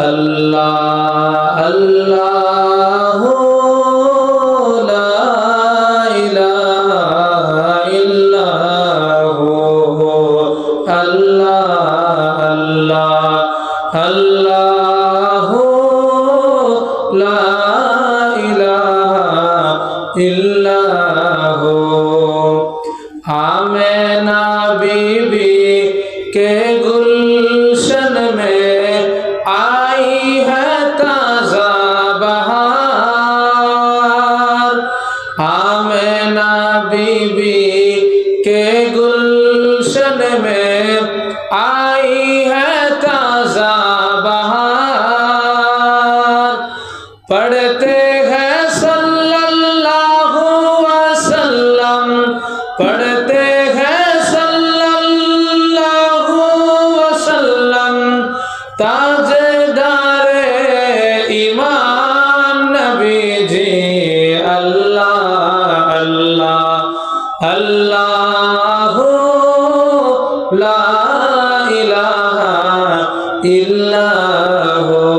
अल्लाह अल्लाह अल्लाह ला इलाहा इल्लल्लाह अल्लाह अल्लाह अल्लाह ला इलाहा इल्लल्लाह। आमिना बीबी के गुलशन में आई है ताज़ा बहार। आमिना बीबी के गुलशन में आई है ताज़ा बहार। पढ़ते हैं सल्लल्लाहु वसल्लम, पढ़ते हैं सल्लल्लाहु वसल्लम, ताजदारे ईमान नबी जी। अल्लाह अल्लाह अल्लाह ला इलाहा इल्ला